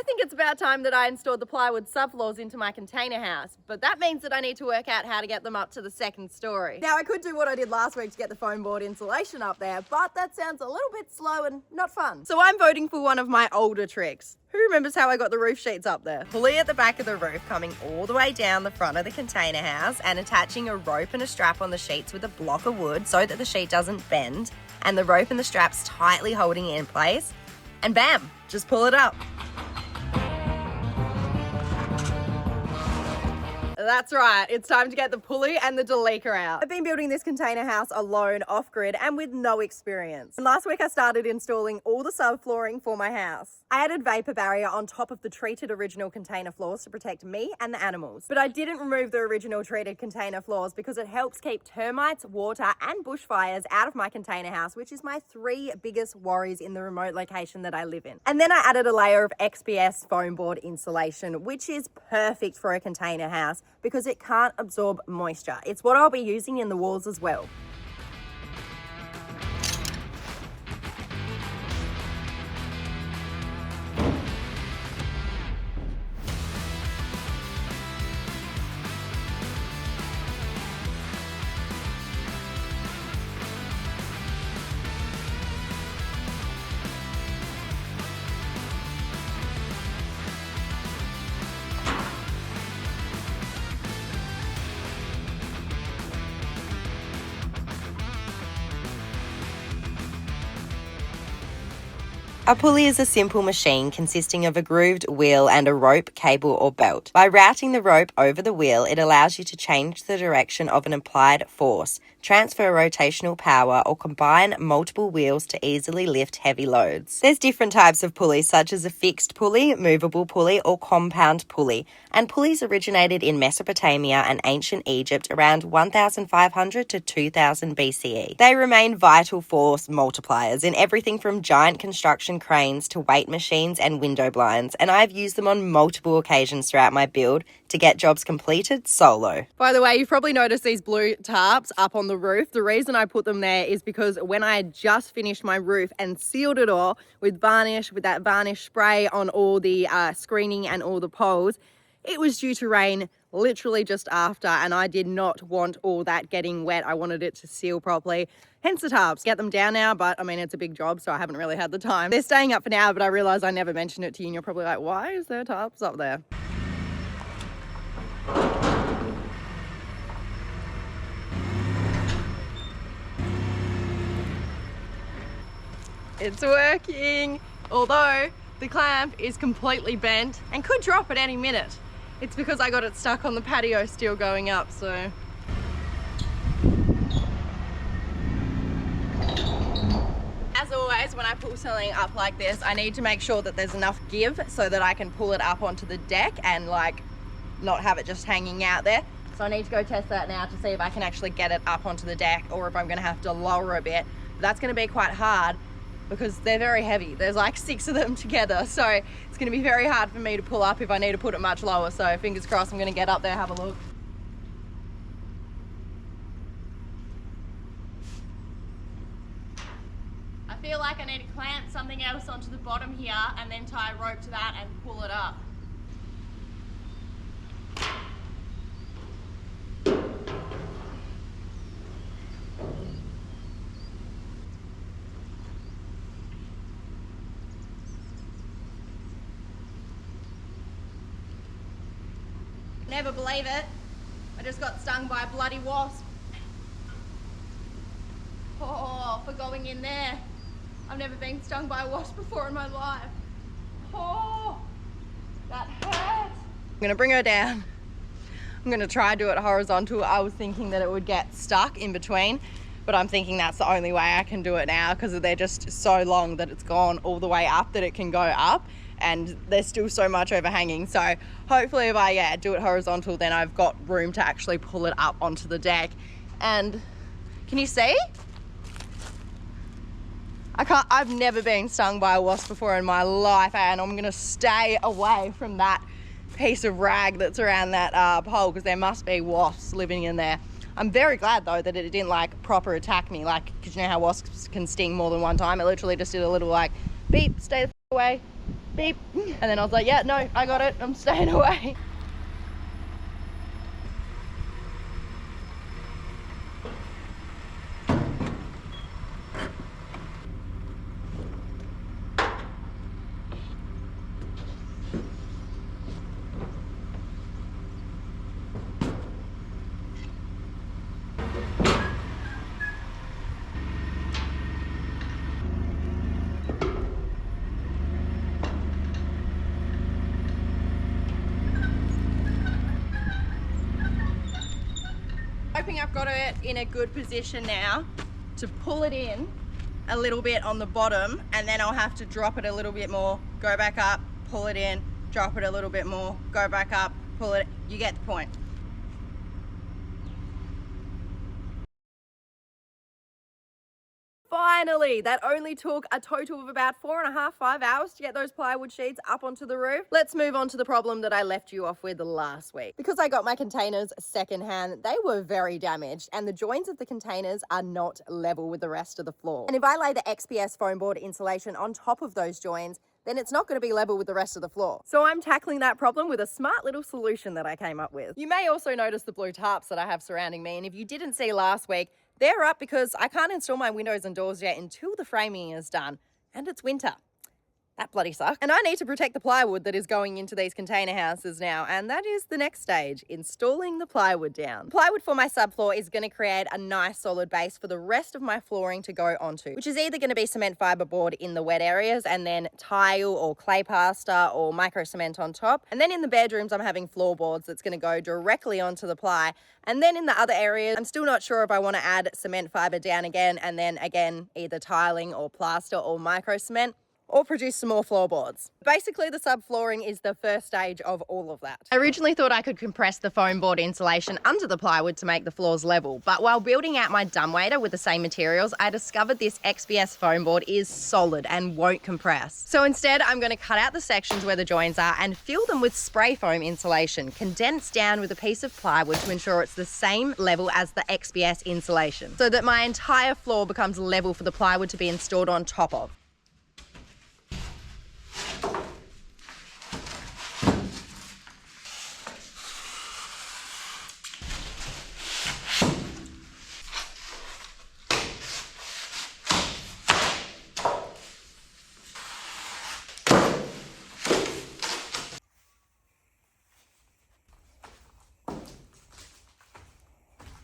think it's about time that I installed the plywood subfloors into my container house, but that means that I need to work out how to get them up to the second story. Now I could do what I did last week to get the foam board insulation up there, but that sounds a little bit slow and not fun. So I'm voting for one of my older tricks. Who remembers how I got the roof sheets up there? Pulley at the back of the roof coming all the way down the front of the container house and attaching a rope and a strap on the sheets with a block of wood so that the sheet doesn't bend, and the rope and the straps tightly holding it in place, and bam, just pull it up. That's right, it's time to get the pulley and the deleker out. I've been building this container house alone, off-grid, and with no experience. And last week I started installing all the subflooring for my house. I added vapor barrier on top of the treated original container floors to protect me and the animals. But I didn't remove the original treated container floors because it helps keep termites, water, and bushfires out of my container house, which is my 3 biggest worries in the remote location that I live in. And then I added a layer of XPS foam board insulation, which is perfect for a container house because it can't absorb moisture. It's what I'll be using in the walls as well. A pulley is a simple machine consisting of a grooved wheel and a rope, cable or belt. By routing the rope over the wheel, it allows you to change the direction of an applied force, transfer rotational power, or combine multiple wheels to easily lift heavy loads. There's different types of pulleys such as a fixed pulley, movable pulley or compound pulley, and pulleys originated in Mesopotamia and ancient Egypt around 1500 to 2000 BCE. They remain vital force multipliers in everything from giant construction cranes to weight machines and window blinds, and I've used them on multiple occasions throughout my build to get jobs completed solo. By the way, you've probably noticed these blue tarps up on the roof. The reason I put them there is because when I had just finished my roof and sealed it all with varnish, with that varnish spray on all the screening and all the poles, it was due to rain literally just after, and I did not want all that getting wet. I wanted it to seal properly, hence the tarps. Get them down now, but I mean, it's a big job, so I haven't really had the time. They're staying up for now, but I realized I never mentioned it to you, and you're probably like, why is there tarps up there? It's working, although the clamp is completely bent and could drop at any minute. It's because I got it stuck on the patio still going up, so. As always, when I pull something up like this, I need to make sure that there's enough give so that I can pull it up onto the deck and like not have it just hanging out there. So I need to go test that now to see if I can actually get it up onto the deck or if I'm gonna have to lower a bit. But that's gonna be quite hard because they're very heavy. There's like 6 of them together. So it's gonna be very hard for me to pull up if I need to put it much lower. So fingers crossed I'm gonna get up there, have a look. I feel like I need to clamp something else onto the bottom here and then tie a rope to that and pull it up. Never believe it, I just got stung by a bloody wasp. Oh, for going in there. I've never been stung by a wasp before in my life. Oh, that hurt. I'm gonna bring her down. I'm gonna try to do it horizontal. I was thinking that it would get stuck in between, but I'm thinking that's the only way I can do it now because they're just so long that it's gone all the way up that it can go up. And there's still so much overhanging, so hopefully if I do it horizontal, then I've got room to actually pull it up onto the deck. And can you see? I've never been stung by a wasp before in my life, and I'm gonna stay away from that piece of rag that's around that pole because there must be wasps living in there. I'm very glad though that it didn't like proper attack me, like, because you know how wasps can sting more than one time. It literally just did a little like beep, stay the f away. beep. And then I was like, yeah, no, I got it. I'm staying away. Hoping I've got it in a good position now to pull it in a little bit on the bottom, and then I'll have to drop it a little bit more, go back up, pull it in, drop it a little bit more, go back up, pull it. You get the point. Finally, that only took a total of about 4.5, 5 hours to get those plywood sheets up onto the roof. Let's move on to the problem that I left you off with last week. Because I got my containers secondhand, they were very damaged, and the joins of the containers are not level with the rest of the floor. And if I lay the XPS foam board insulation on top of those joins, then it's not going to be level with the rest of the floor. So I'm tackling that problem with a smart little solution that I came up with. You may also notice the blue tarps that I have surrounding me, and if you didn't see last week, they're up because I can't install my windows and doors yet until the framing is done, and it's winter. That bloody sucks. And I need to protect the plywood that is going into these container houses now, and that is the next stage, installing the plywood down. Plywood for my subfloor is going to create a nice solid base for the rest of my flooring to go onto, which is either going to be cement fiber board in the wet areas and then tile or clay plaster or micro cement on top. And then in the bedrooms, I'm having floorboards that's going to go directly onto the ply. And then in the other areas, I'm still not sure if I want to add cement fiber down again, and then again, either tiling or plaster or micro cement, or produce some more floorboards. Basically, the subflooring is the first stage of all of that. I originally thought I could compress the foam board insulation under the plywood to make the floors level, but while building out my dumbwaiter with the same materials, I discovered this XPS foam board is solid and won't compress. So instead, I'm going to cut out the sections where the joins are and fill them with spray foam insulation, condensed down with a piece of plywood to ensure it's the same level as the XPS insulation, so that my entire floor becomes level for the plywood to be installed on top of.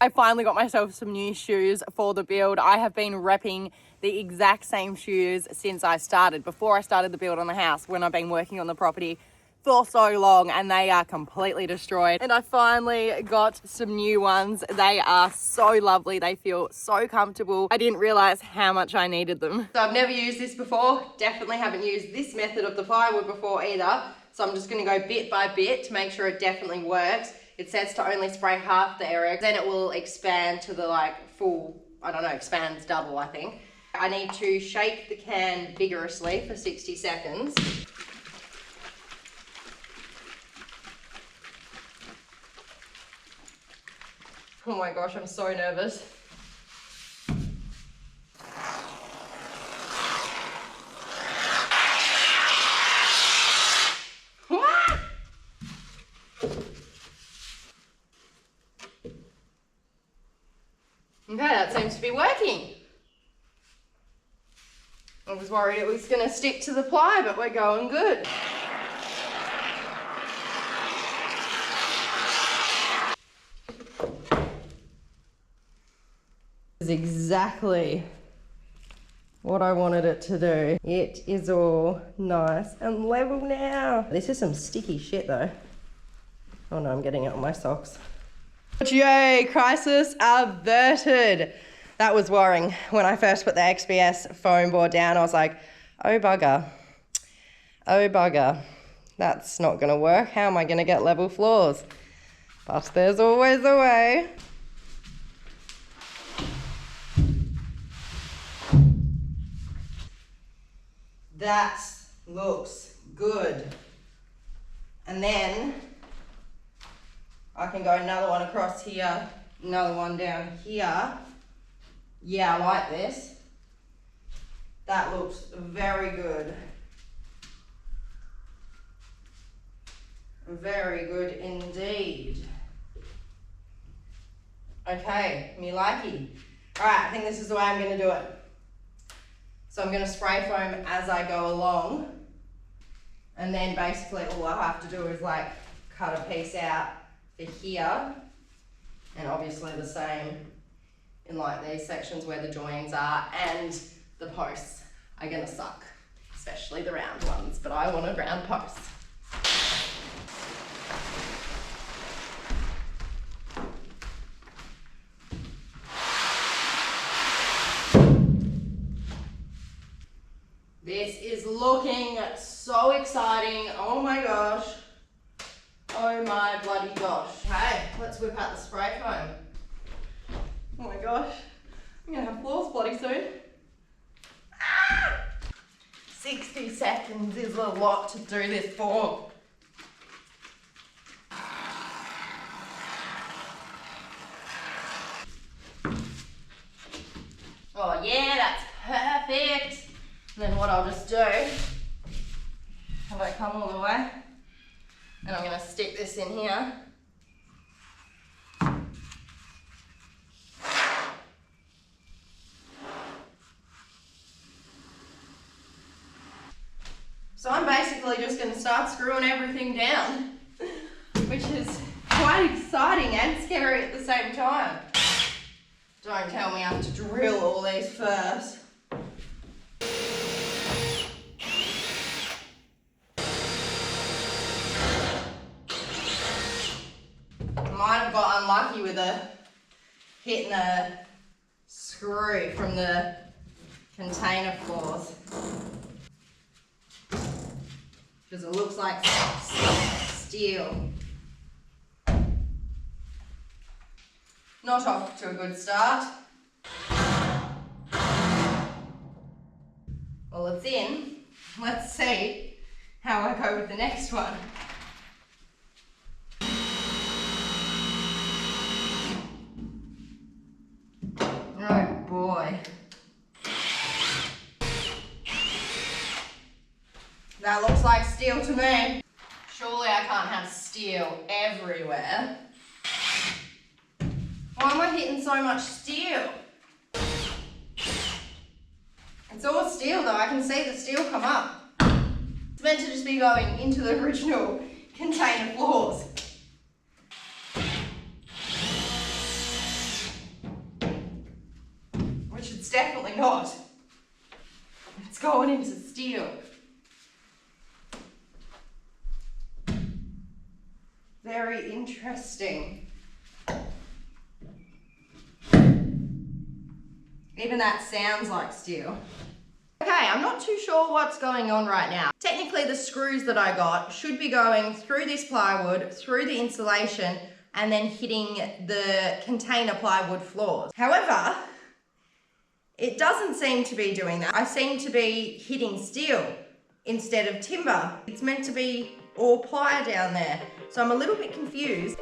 I finally got myself some new shoes for the build. I have been repping the exact same shoes since I started, before I started the build on the house, when I've been working on the property for so long, and they are completely destroyed. And I finally got some new ones. They are so lovely. They feel so comfortable. I didn't realize how much I needed them. So I've never used this before. Definitely haven't used this method of the plywood before either. So I'm just gonna go bit by bit to make sure it definitely works. It says to only spray half the area, then it will expand to the full, I don't know, expands double, I think. I need to shake the can vigorously for 60 seconds. Oh my gosh, I'm so nervous. Okay, that seems to be working. I was worried it was going to stick to the ply, but we're going good. This is exactly what I wanted it to do. It is all nice and level now. This is some sticky shit though. Oh no, I'm getting it on my socks. Yay, crisis averted. That was worrying. When I first put the XPS foam board down, I was like, oh bugger. Oh bugger. That's not gonna work. How am I gonna get level floors? But there's always a way. That looks good. And then I can go another one across here, another one down here. Yeah, I like this. That looks very good. Very good indeed. Okay, me likey. All right, I think this is the way I'm gonna do it. So I'm gonna spray foam as I go along, and then basically all I have to do is like cut a piece out for here, and obviously the same in like these sections where the joins are, and the posts are gonna suck, especially the round ones, but I want a round post. This is looking so exciting. Oh my gosh. Oh my bloody gosh. Hey, let's whip out the spray foam. Oh my gosh. I'm gonna have floors bloody soon. 60 seconds is a lot to do this for. Oh yeah, that's perfect. And then what I'll just do, if I come all the way, and I'm gonna stick this in here. So I'm basically just gonna start screwing everything down, which is quite exciting and scary at the same time. Don't tell me I have to drill all these first. Might have got unlucky with hitting a screw from the container floors, because it looks like steel. Not off to a good start. Well, it's in. Let's see how I go with the next one. Oh boy. That looks like steel to me. Surely I can't have steel everywhere. Why am I hitting so much steel? It's all steel though, I can see the steel come up. It's meant to just be going into the original container floors. Which it's definitely not. It's going into steel. Very interesting. Even that sounds like steel. Okay, I'm not too sure what's going on right now. Technically, the screws that I got should be going through this plywood, through the insulation, and then hitting the container plywood floors. However, it doesn't seem to be doing that. I seem to be hitting steel instead of timber. It's meant to be all ply down there. So I'm a little bit confused.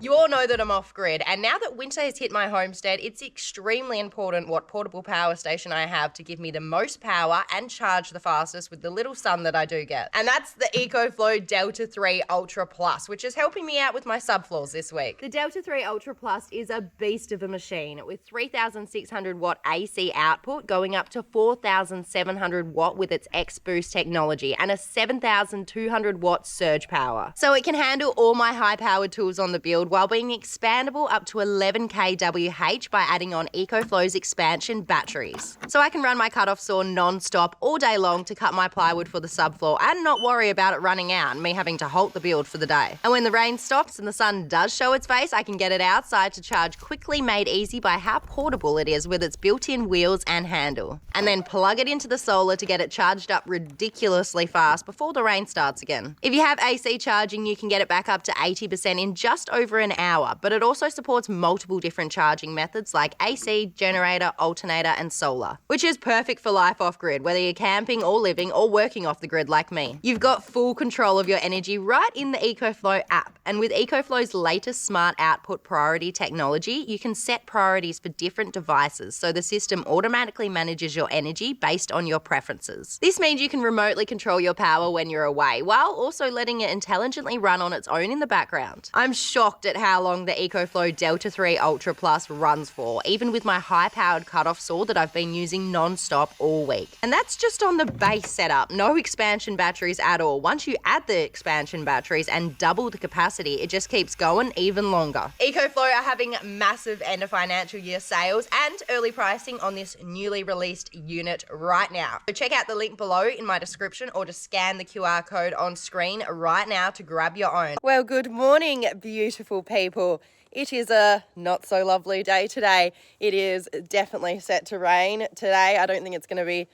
You all know that I'm off-grid, and now that winter has hit my homestead, it's extremely important what portable power station I have to give me the most power and charge the fastest with the little sun that I do get. And that's the EcoFlow Delta 3 Ultra Plus, which is helping me out with my subfloors this week. The Delta 3 Ultra Plus is a beast of a machine with 3,600 watt AC output going up to 4,700 watt with its X-Boost technology and a 7,200 watt surge power. So it can handle all my high-powered tools on the build while being expandable up to 11 kWh by adding on EcoFlow's expansion batteries. So I can run my cut-off saw non-stop all day long to cut my plywood for the subfloor and not worry about it running out and me having to halt the build for the day. And when the rain stops and the sun does show its face, I can get it outside to charge quickly, made easy by how portable it is with its built-in wheels and handle. And then plug it into the solar to get it charged up ridiculously fast before the rain starts again. If you have AC charging, you can get it back up to 80% in just over an hour, but it also supports multiple different charging methods like AC, generator, alternator, and solar, which is perfect for life off-grid, whether you're camping or living or working off the grid like me. You've got full control of your energy right in the EcoFlow app, and with EcoFlow's latest smart output priority technology, you can set priorities for different devices so the system automatically manages your energy based on your preferences. This means you can remotely control your power when you're away, while also letting it intelligently run on its own in the background. I'm shocked at how long the EcoFlow Delta 3 Ultra Plus runs for, even with my high-powered cut-off saw that I've been using non-stop all week. And that's just on the base setup, no expansion batteries at all. Once you add the expansion batteries and double the capacity, it just keeps going even longer. EcoFlow are having massive end of financial year sales and early pricing on this newly released unit right now. So check out the link below in my description or just scan the QR code on screen right now to grab your own. Well, good morning, beautiful people. It is a not so lovely day today. It is definitely set to rain today. I don't think it's going to be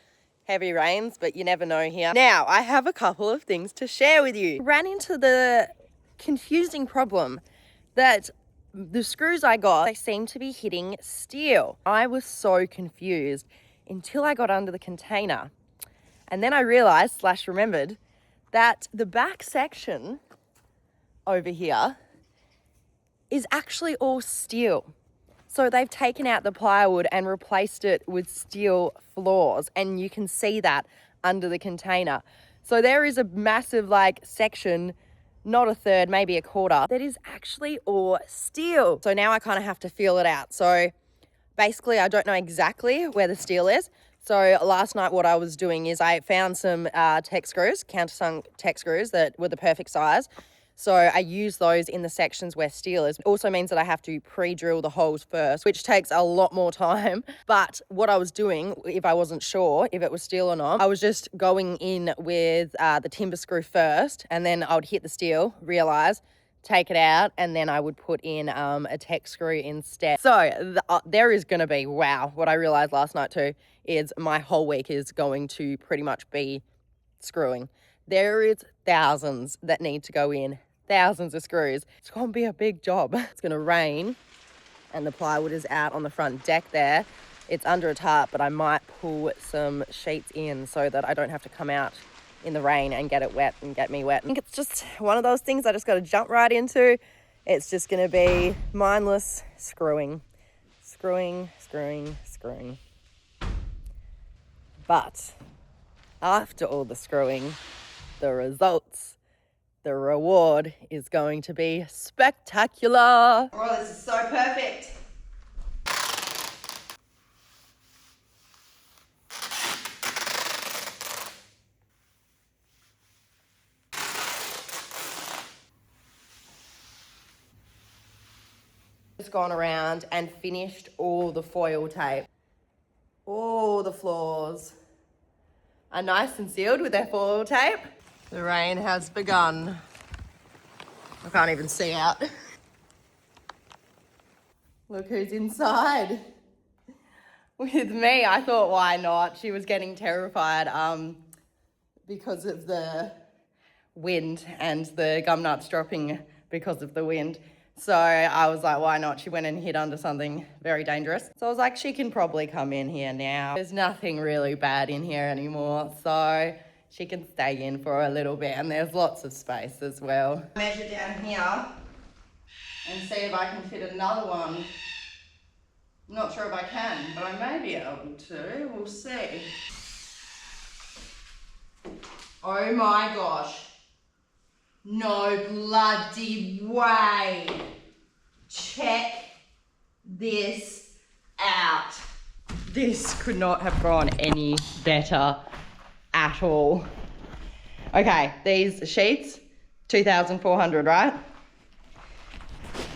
heavy rains, but you never know here. Now, I have a couple of things to share with you. Ran into the confusing problem that the screws I got, they seem to be hitting steel. I was so confused until I got under the container. And then I realized, remembered, that the back section over here is actually all steel. So they've taken out the plywood and replaced it with steel floors, and you can see that under the container. So there is a massive section, not a third, maybe a quarter, that is actually all steel. So now I kind of have to feel it out. So basically I don't know exactly where the steel is. So last night what I was doing is I found some Tek screws, countersunk Tek screws that were the perfect size. So I use those in the sections where steel is. It also means that I have to pre-drill the holes first, which takes a lot more time. But what I was doing, if I wasn't sure if it was steel or not, I was just going in with the timber screw first, and then I would hit the steel, realize, take it out, and then I would put in a Tek screw instead. So there is going to be, wow, what I realized last night too is my whole week is going to pretty much be screwing. There is thousands that need to go in, thousands of screws. It's going to be a big job. It's going to rain and the plywood is out on the front deck there. It's under a tarp, but I might pull some sheets in so that I don't have to come out in the rain and get it wet and get me wet. I think it's just one of those things I just got to jump right into. It's just going to be mindless screwing. Screwing. But after all the screwing, the results, the reward is going to be spectacular. Oh, this is so perfect. Just gone around and finished all the foil tape. All the floors are nice and sealed with their foil tape. The rain has begun. I can't even see out. Look who's inside with me. I thought, why not? She was getting terrified because of the wind and the gum nuts dropping because of the wind. So I was like, why not? She went and hid under something very dangerous. So I was like, she can probably come in here now. There's nothing really bad in here anymore. So she can stay in for a little bit, and there's lots of space as well. Measure down here and see if I can fit another one. I'm not sure if I can, but I may be able to. We'll see. Oh my gosh. No bloody way. Check this out. This could not have gone any better at all. Okay, these sheets, 2,400, right?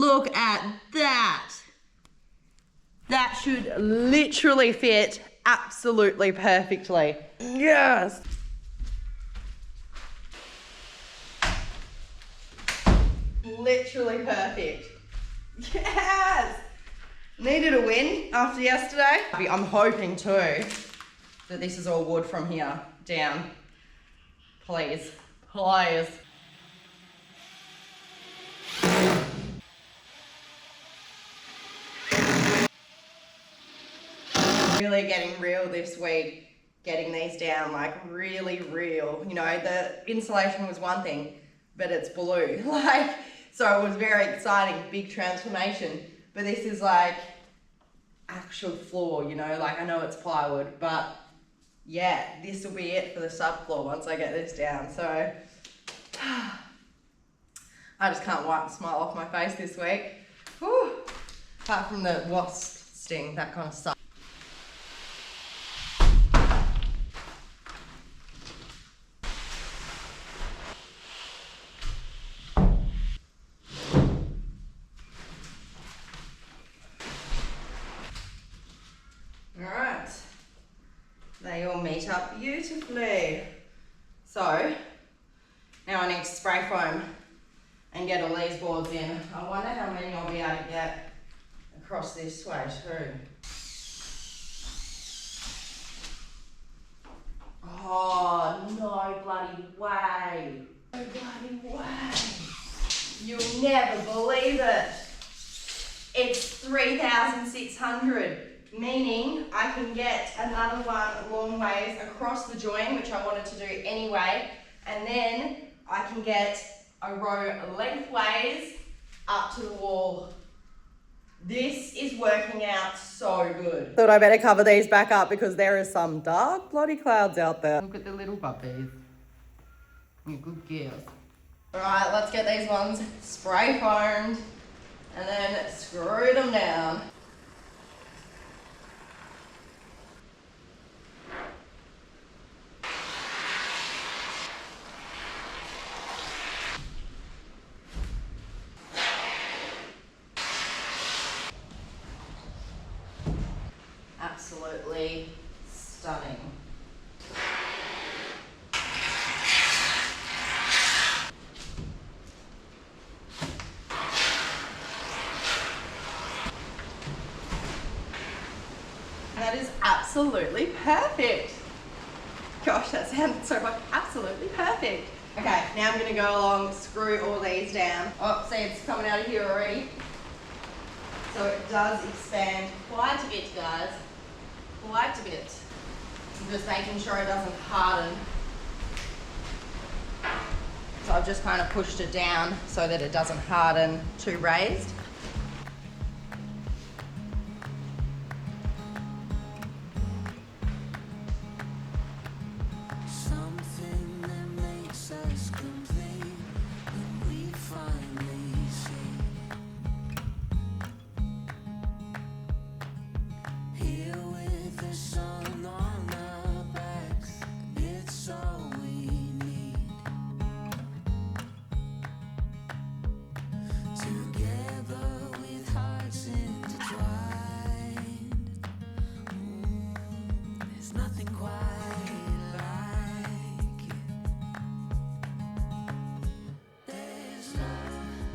Look at that. That should literally fit absolutely perfectly. Yes. Literally perfect. Yes. Needed a win after yesterday. I'm hoping too that this is all wood from here down. Please, please. Really getting real this week, getting these down, like really real. You know, the insulation was one thing, but it's blue. Like, so it was very exciting, big transformation. But this is like actual floor, you know, like I know it's plywood, but yeah, this will be it for the subfloor once I get this down. So I just can't wipe the smile off my face this week. Whew. Apart from the wasp sting, that kind of stuff. Alright, they all meet up beautifully. So, now I need to spray foam and get all these boards in. I wonder how many I'll be able to get across this way too. Oh, no bloody way. No bloody way. You'll never believe it. It's 3,600. Meaning I can get another one long ways across the join, which I wanted to do anyway, and then I can get a row lengthways up to the wall. This is working out so good. Thought I better cover these back up because there is some dark bloody clouds out there. Look at the little puppies. You good girls. Alright, let's get these ones spray foamed and then screw them down. Absolutely stunning. That is absolutely perfect. Gosh, that sounded so much absolutely perfect. Okay, now I'm gonna go along, screw all these down. Oh, see, it's coming out of here already. So it does expand quite a bit, guys. Quite a bit. I'm just making sure it doesn't harden. So I've just kind of pushed it down so that it doesn't harden too raised.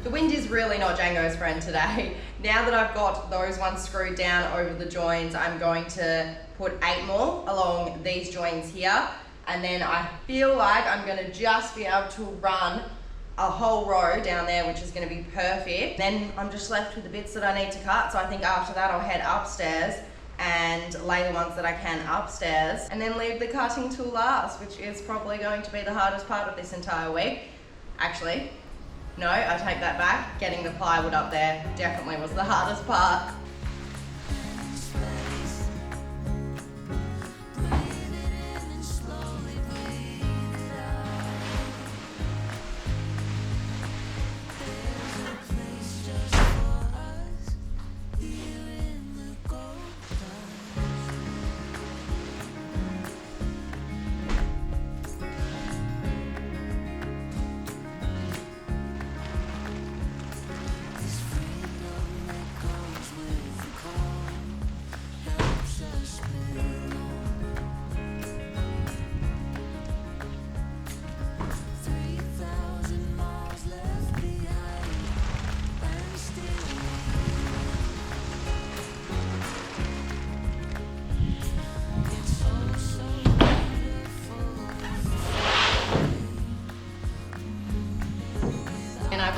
The wind is really not Django's friend today. Now that I've got those ones screwed down over the joins, I'm going to put 8 more along these joins here. And then I feel like I'm gonna just be able to run a whole row down there, which is gonna be perfect. Then I'm just left with the bits that I need to cut. So I think after that I'll head upstairs and lay the ones that I can upstairs and then leave the cutting tool last, which is probably going to be the hardest part of this entire week. Actually, no, I take that back. Getting the plywood up there definitely was the hardest part.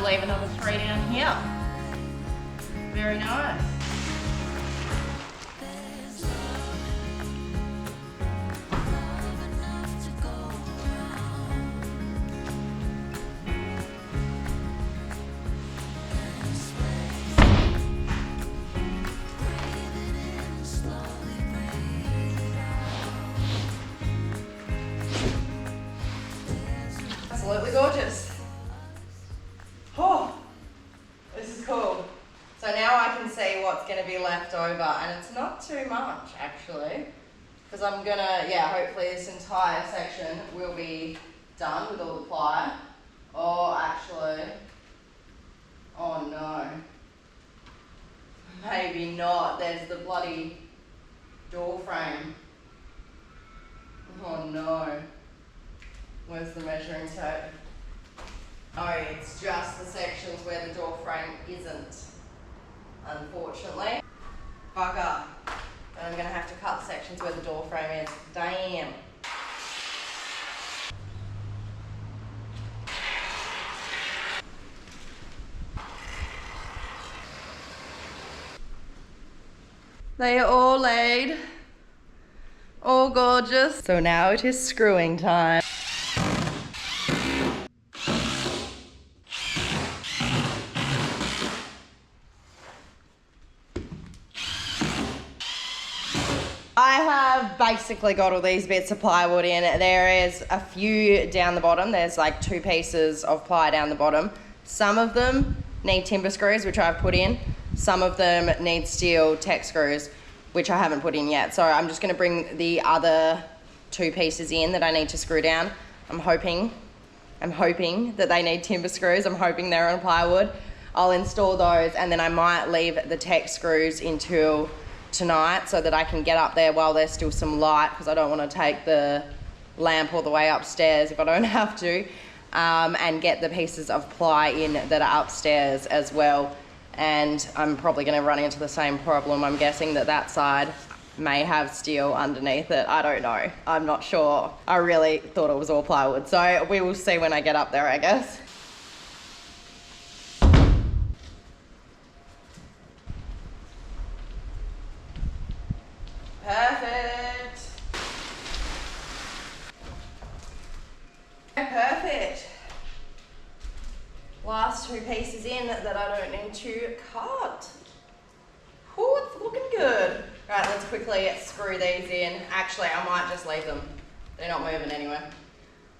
leave another 3 down here. Very nice. Absolutely gorgeous. Oh, this is cool. So now I can see what's going to be left over, and it's not too much actually, because I'm gonna, yeah, hopefully this entire section will be done with all the ply. Oh, actually, oh no, maybe not. There's the bloody door frame. Oh no. Where's the measuring tape? Oh, it's just the sections where the door frame isn't, unfortunately. Bugger. And I'm gonna have to cut the sections where the door frame is. Damn. They are all laid, all gorgeous. So now it is screwing time. I have basically got all these bits of plywood in. There is a few down the bottom. There's like 2 pieces of ply down the bottom. Some of them need timber screws, which I've put in. Some of them need steel tech screws, which I haven't put in yet. So I'm just gonna bring the other 2 pieces in that I need to screw down. I'm hoping that they need timber screws. I'm hoping they're on plywood. I'll install those, and then I might leave the tech screws until tonight so that I can get up there while there's still some light, because I don't want to take the lamp all the way upstairs if I don't have to, and get the pieces of ply in that are upstairs as well. And I'm probably going to run into the same problem. I'm guessing that that side may have steel underneath it. I don't know. I'm not sure. I really thought it was all plywood, so we will see when I get up there, I guess. Perfect. Perfect. Last 2 pieces in that I don't need to cut. Oh, it's looking good. Right, let's quickly screw these in. Actually, I might just leave them. They're not moving anyway.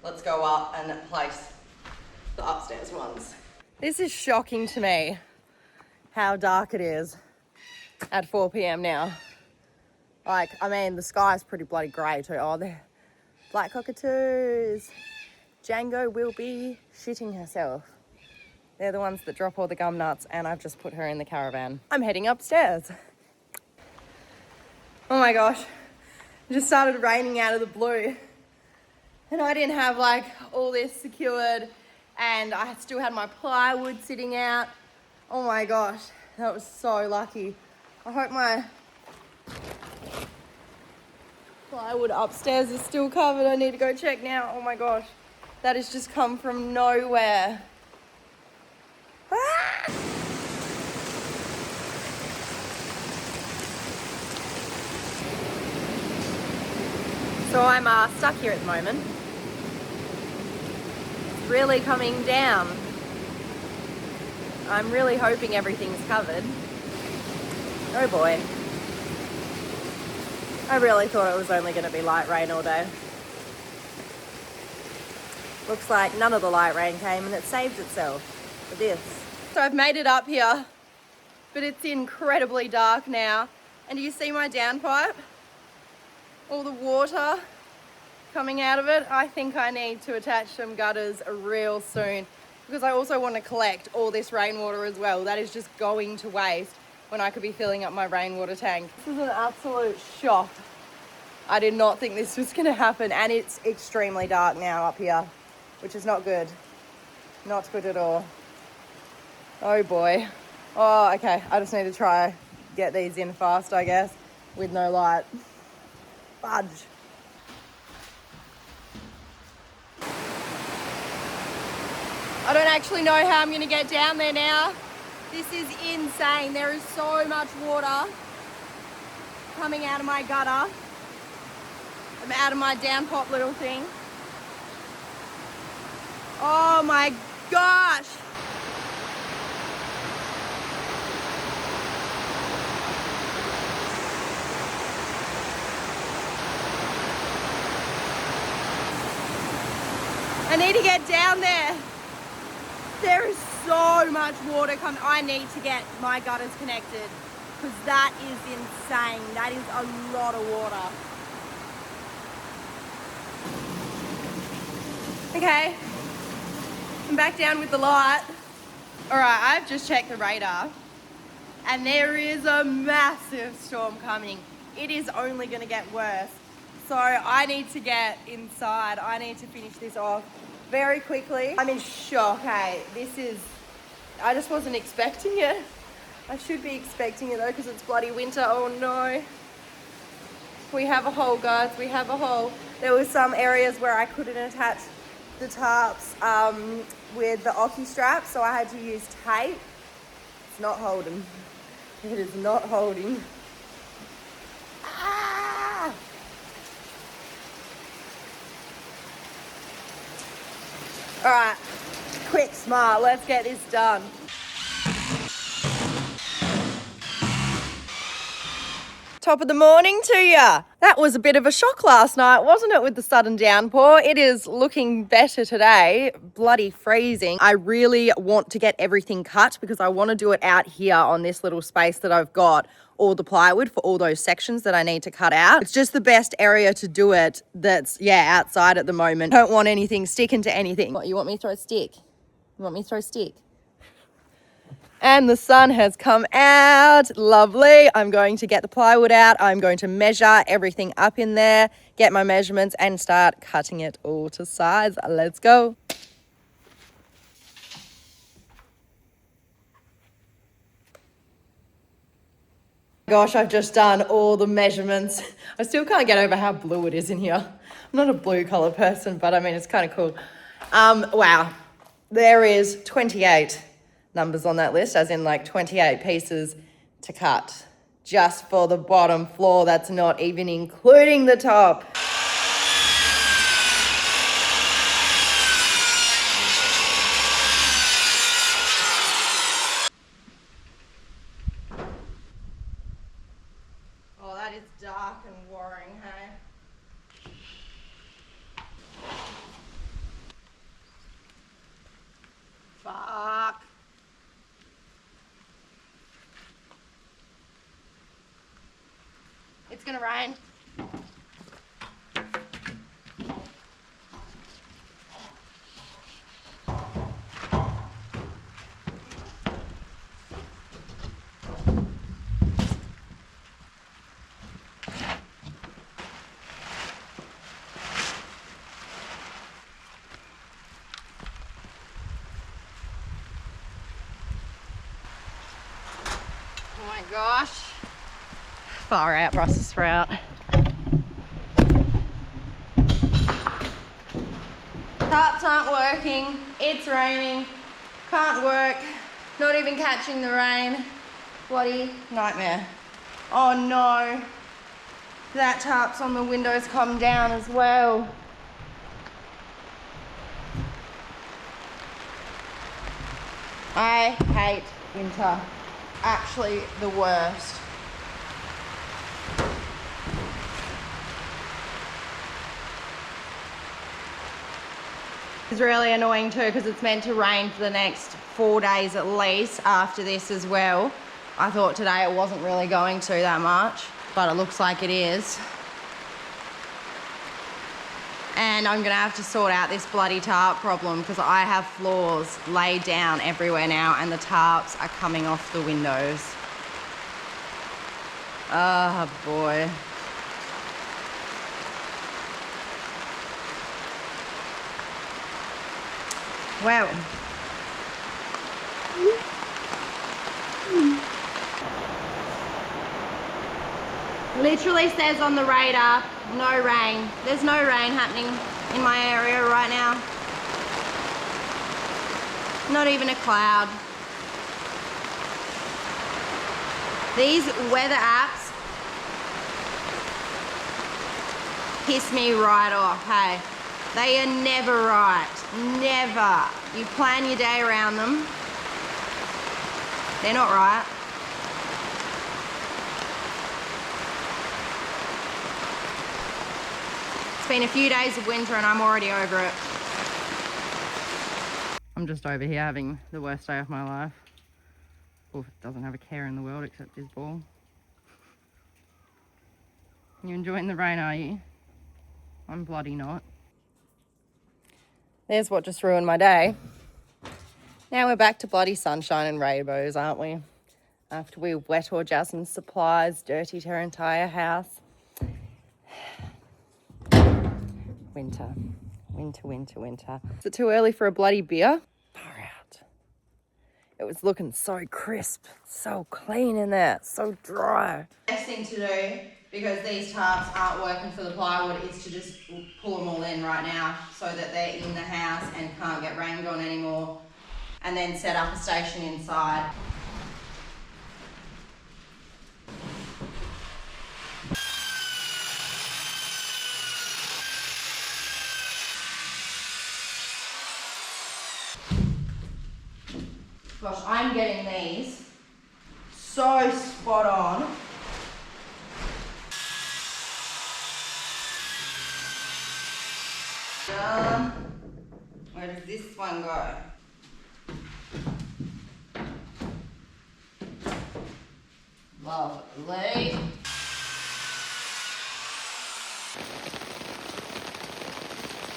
Let's go up and place the upstairs ones. This is shocking to me how dark it is at 4 p.m. now. Like, I mean, the sky's pretty bloody grey too. Oh, they're black cockatoos. Django will be shitting herself. They're the ones that drop all the gum nuts, and I've just put her in the caravan. I'm heading upstairs. Oh my gosh, it just started raining out of the blue. And I didn't have like all this secured, and I still had my plywood sitting out. Oh my gosh, that was so lucky. I hope my plywood upstairs is still covered. I need to go check now. Oh my gosh, that has just come from nowhere. Ah! So I'm stuck here at the moment. It's really coming down. I'm really hoping everything's covered. Oh boy. I really thought it was only going to be light rain all day. Looks like none of the light rain came, and it saved itself for this. So I've made it up here, but it's incredibly dark now. And do you see my downpipe? All the water coming out of it. I think I need to attach some gutters real soon, because I also want to collect all this rainwater as well. That is just going to waste when I could be filling up my rainwater tank. This is an absolute shock. I did not think this was going to happen, and it's extremely dark now up here, which is not good. Not good at all. Oh boy. Oh, okay. I just need to try get these in fast, I guess, with no light. Fudge. I don't actually know how I'm gonna get down there now. This is insane. There is so much water coming out of my gutter. I'm out of my downpop little thing. Oh my gosh. I need to get down there. There is so much water coming. I need to get my gutters connected because that is insane. That is a lot of water. Okay, I'm back down with the light. All right, I've just checked the radar and there is a massive storm coming. It is only gonna get worse. So I need to get inside. I need to finish this off very quickly. I'm in shock, hey. I just wasn't expecting it. I should be expecting it though because it's bloody winter. Oh no. We have a hole, guys, we have a hole. There were some areas where I couldn't attach the tarps with the EOFY strap, so I had to use tape. It's not holding. It is not holding. Ah! All right, quick, smart, let's get this done. Top of the morning to ya. That was a bit of a shock last night, wasn't it, with the sudden downpour? It is looking better today. Bloody freezing. I really want to get everything cut because I want to do it out here on this little space that I've got all the plywood for all those sections that I need to cut out. It's just the best area to do it that's, yeah, outside at the moment. Don't want anything sticking to anything. What, you want me to throw a stick? You want me to throw a stick? And the sun has come out. Lovely. I'm going to get the plywood out. I'm going to measure everything up in there, get my measurements and start cutting it all to size. Let's go. Gosh, I've just done all the measurements. I still can't get over how blue it is in here. I'm not a blue color person, but I mean, it's kind of cool. Wow. There is 28 numbers on that list, as in like 28 pieces to cut just for the bottom floor. That's not even including the top. Oh, that is dark and worrying, hey? Fuck. It's gonna rain. Oh my gosh. Far out, Brussels sprout. Tarps aren't working, it's raining, can't work, not even catching the rain. Bloody nightmare. Oh no, that tarp's on the windows come down as well. I hate winter, actually the worst. It's really annoying too because it's meant to rain for the next 4 days at least after this as well. I thought today it wasn't really going to that much, but it looks like it is. And I'm gonna have to sort out this bloody tarp problem because I have floors laid down everywhere now and the tarps are coming off the windows. Oh boy. Wow. Literally says on the radar, no rain. There's no rain happening in my area right now. Not even a cloud. These weather apps piss me right off, hey. They are never right, never. You plan your day around them. They're not right. It's been a few days of winter and I'm already over it. I'm just over here having the worst day of my life. Wolf doesn't have a care in the world except his ball. You enjoying the rain, are you? I'm bloody not. There's what just ruined my day. Now we're back to bloody sunshine and rainbows, aren't we? After we wet or Jasmine's supplies, dirtied her entire house. Winter, winter, winter, winter. Is it too early for a bloody beer? Far out. It was looking so crisp, so clean in there, so dry. Best thing to do, because these tarps aren't working for the plywood, is to just pull them all in right now so that they're in the house and can't get rained on anymore, and then set up a station inside. Gosh, I'm getting these so spot on. Where does this one go? Lovely.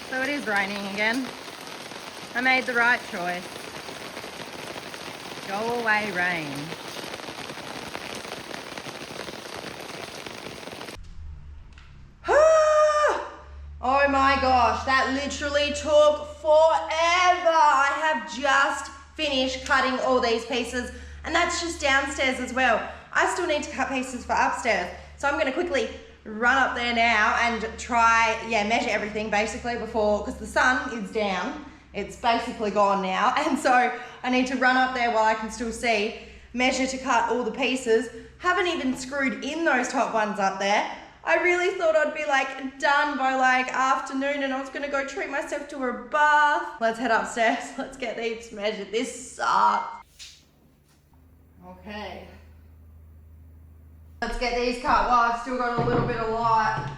So it is raining again. I made the right choice. Go away, rain. Oh my gosh, that literally took forever. I have just finished cutting all these pieces, and that's just downstairs as well. I still need to cut pieces for upstairs. So I'm gonna quickly run up there now and try, measure everything basically before, because the sun is down. It's basically gone now. And so I need to run up there while I can still see, measure to cut all the pieces. Haven't even screwed in those top ones up there. I really thought I'd be like done by like afternoon and I was gonna go treat myself to a bath. Let's head upstairs, let's get these measured. This sucks. Okay. Let's get these cut while I've still got a little bit of light.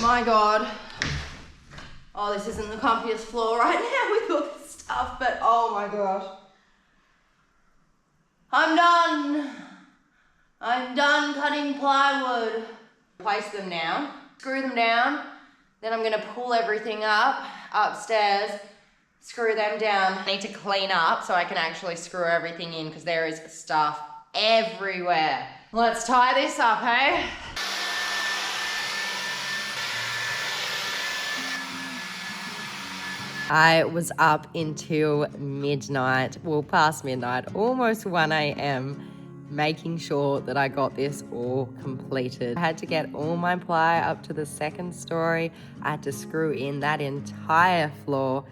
My God. Oh, this isn't the comfiest floor right now with all this stuff, but oh my gosh. I'm done. I'm done cutting plywood. Place them now, screw them down, then I'm gonna pull everything up upstairs, screw them down. I need to clean up so I can actually screw everything in because there is stuff everywhere. Let's tie this up, hey? I was up until midnight, well past midnight, almost 1 a.m, making sure that I got this all completed. I had to get all my ply up to the second story. I had to screw in that entire floor,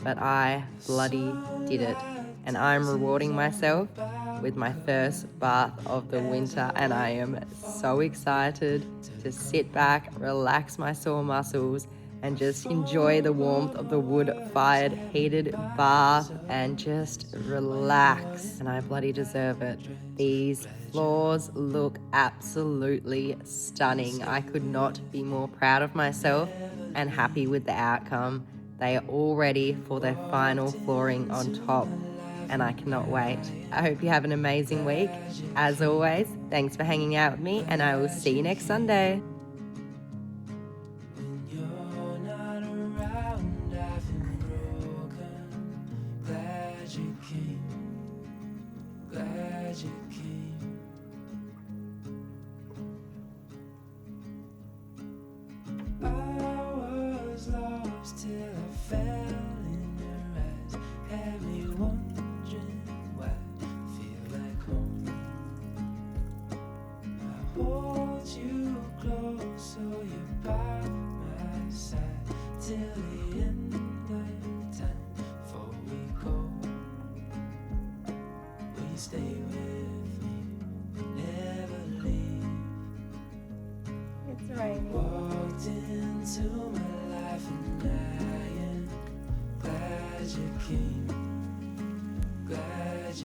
but I bloody did it. And I'm rewarding myself with my first bath of the winter, and I am so excited to sit back, relax my sore muscles, and just enjoy the warmth of the wood-fired heated bath and just relax. And I bloody deserve it. These floors look absolutely stunning. I could not be more proud of myself and happy with the outcome. They are all ready for their final flooring on top, and I cannot wait. I hope you have an amazing week. As always, thanks for hanging out with me, and I will see you next Sunday. Hold you Building.